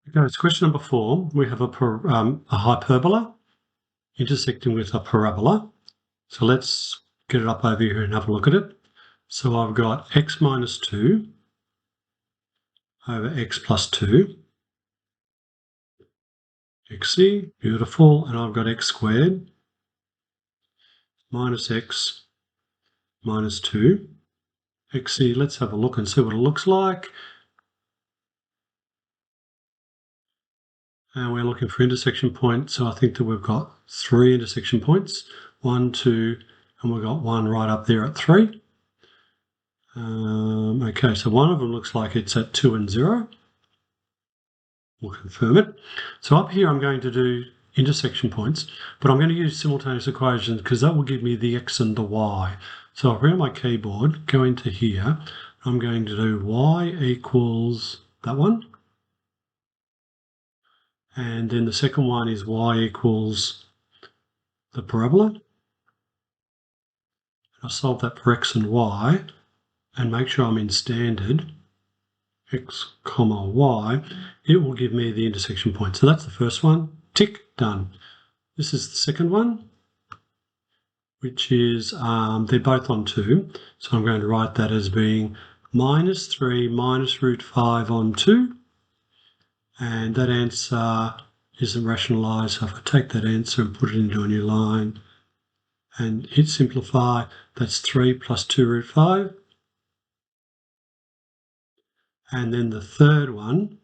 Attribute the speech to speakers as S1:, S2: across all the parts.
S1: Okay, it's question number 4. We have a hyperbola intersecting with a parabola. So let's get it up over here and have a look at it. So I've got x minus 2 over x plus 2, xc, beautiful, and I've got x squared minus x minus 2, xc. Let's have a look and see what it looks like. And we're looking for intersection points, so I think that we've got 3 intersection points. 1, 2, and we've got 1 right up there at 3. Okay, so one of them looks like it's at 2 and 0. We'll confirm it. So up here I'm going to do intersection points, but I'm going to use simultaneous equations because that will give me the x and the y. So I'll bring up my keyboard, go into here, I'm going to do y equals that one. And then the second one is y equals the parabola. I'll solve that for x and y and make sure I'm in standard, x comma y, it will give me the intersection point. So that's the first one, tick, done. This is the second one, which is, they're both on 2. So I'm going to write that as being minus 3 minus root 5 on 2. And that answer isn't rationalised. So if I take that answer and put it into a new line and hit simplify, that's 3 plus 2 root 5. And then the third one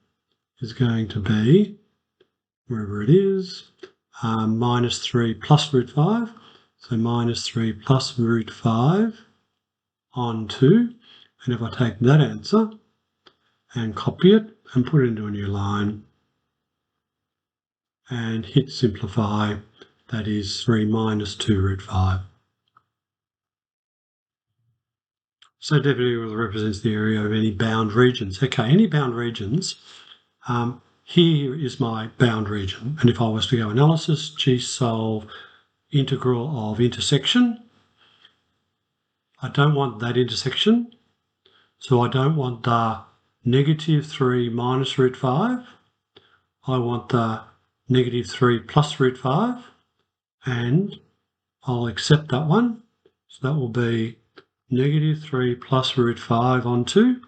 S1: is going to be, wherever it is, minus 3 plus root 5. So minus 3 plus root 5 on 2. And if I take that answer and copy it and put it into a new line and hit simplify, that is 3 minus 2 root 5. So definitely represents the area of any bound regions. Okay, any bound regions, here is my bound region. And if I was to go analysis, G-solve integral of intersection, I don't want that intersection. So I don't want the negative 3 minus root 5. I want the negative 3 plus root 5. And I'll accept that one. So that will be negative 3 plus root 5 on 2.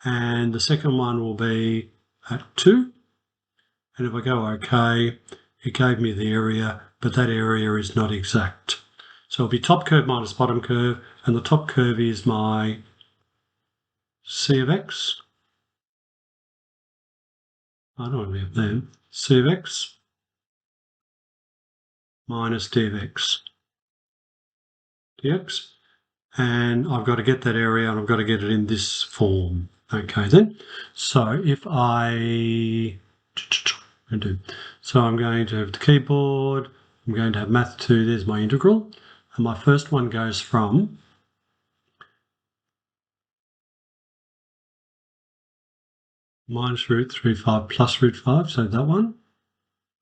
S1: And the second one will be at 2. And if I go OK, it gave me the area, but that area is not exact. So it'll be top curve minus bottom curve, and the top curve is my C of x. I don't want to be up there. C of x minus d of x dx. And I've got to get that area and I've got to get it in this form. Okay then. So if so I'm going to have the keyboard, I'm going to have math 2, there's my integral. And my first one goes from minus root 3/5 plus root 5, so that one.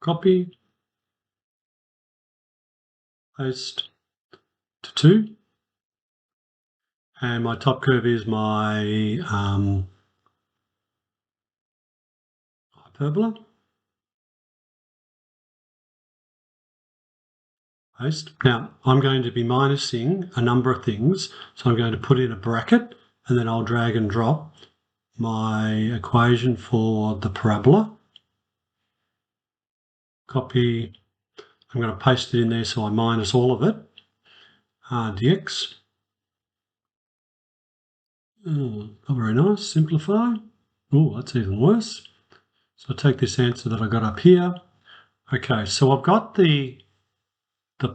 S1: Copy, paste to 2. And my top curve is my hyperbola. Paste. Now, I'm going to be minusing a number of things, so I'm going to put in a bracket, and then I'll drag and drop my equation for the parabola. Copy. I'm going to paste it in there so I minus all of it. Dx. Oh, not very nice. Simplify. Oh, that's even worse. So I'll take this answer that I got up here. Okay, so I've got the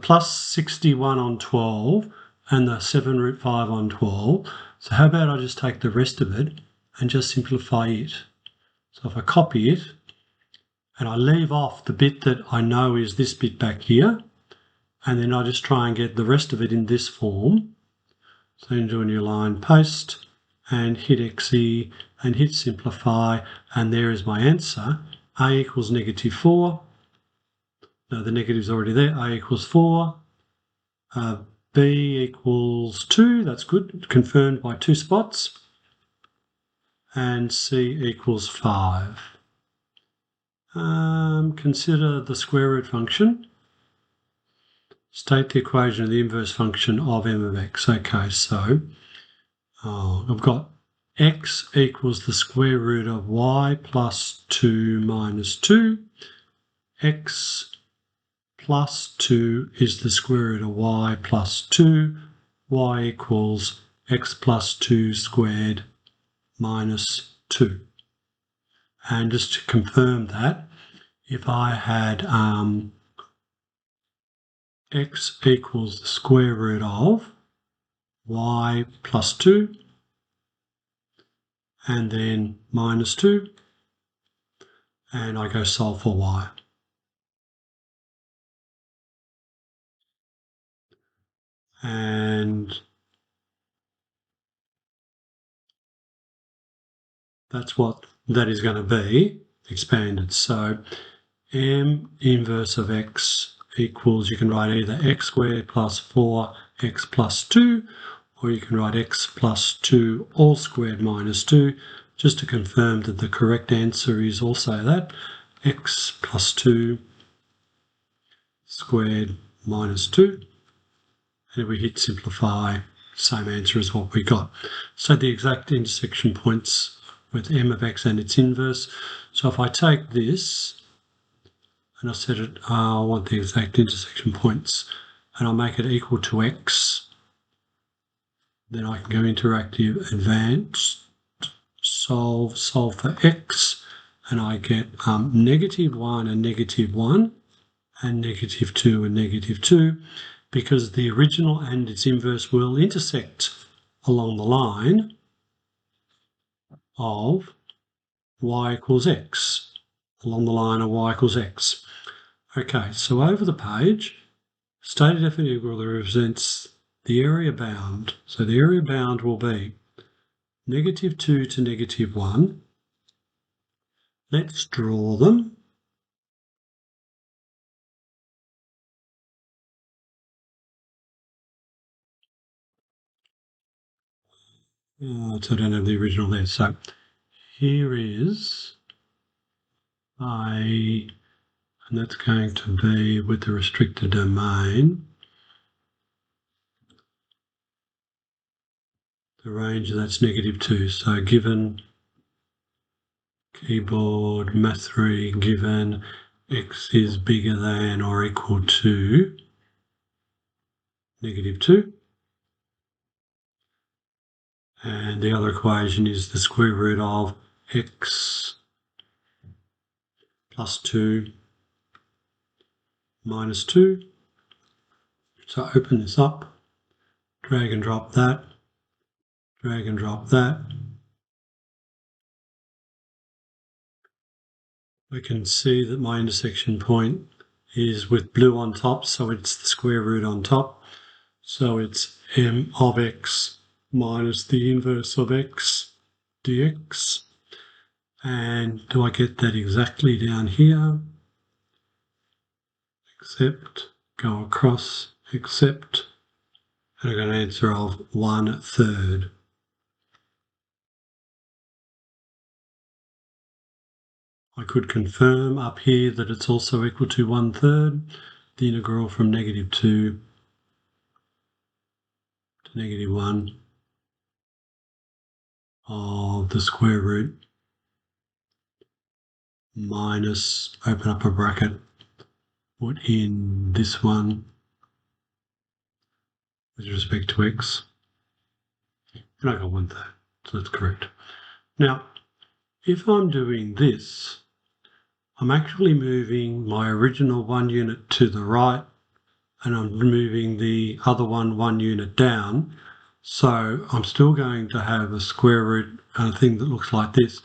S1: plus 61 on 12 and the 7 root 5 on 12. So how about I just take the rest of it and just simplify it. So if I copy it and I leave off the bit that I know is this bit back here, and then I just try and get the rest of it in this form. So into a new line, paste, and hit XE and hit simplify, and there is my answer. A equals negative 4. No, the negative's already there. A equals 4. B equals 2. That's good. Confirmed by 2 spots. And C equals 5. Consider the square root function. State the equation of the inverse function of m of x. Okay, so I've got x equals the square root of y plus 2 minus 2. X plus 2 is the square root of y plus 2. Y equals x plus 2 squared minus 2. And just to confirm that, if I had x equals the square root of y plus 2 and then minus 2, and I go solve for y. And that's what that is going to be expanded. So m inverse of x equals, you can write either x squared plus 4x plus 2, or you can write x plus 2 all squared minus 2, just to confirm that the correct answer is also that, x plus 2 squared minus 2. And if we hit simplify, same answer as what we got. So the exact intersection points with m of x and its inverse. So if I take this, and I set it, I want the exact intersection points, and I'll make it equal to x, then I can go interactive, advanced, solve for x, and I get -1 and -1, and -2 and -2, because the original and its inverse will intersect along the line of y equals x, along the line of y equals x. Okay, so over the page, stated definite equal represents the area bound. So the area bound will be -2 to -1. Let's draw them. So I don't have the original there. So here is and that's going to be with the restricted domain. The range of that's -2. So given keyboard math3, given x is bigger than or equal to -2. And the other equation is the square root of x plus 2 minus 2. So open this up, drag and drop that, drag and drop that. We can see that my intersection point is with blue on top, so it's the square root on top. So it's m of x minus the inverse of x dx. And do I get that exactly down here? Except, go across, except, and I got an answer of 1/3. I could confirm up here that it's also equal to 1/3, the integral from -2 to -1 of the square root minus, open up a bracket, put in this one with respect to x, and I got 1/3, so that's correct. Now, if I'm doing this, I'm actually moving my original 1 unit to the right, and I'm moving the other one unit down. So I'm still going to have a square root thing that looks like this.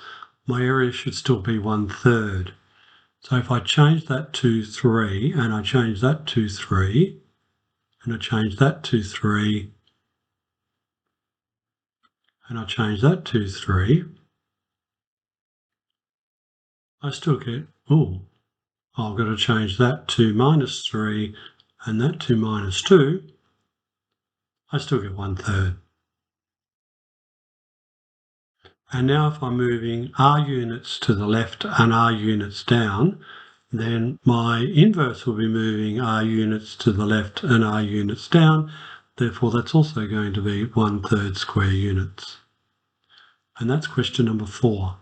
S1: My area should still be 1/3. So if I change that to 3, and I change that to 3, and I change that to 3, and I change that to 3, I still get, I've got to change that to -3 and that to -2. I still get 1/3. And now if I'm moving R units to the left and R units down, then my inverse will be moving R units to the left and R units down. Therefore, that's also going to be 1/3 square units. And that's question number 4.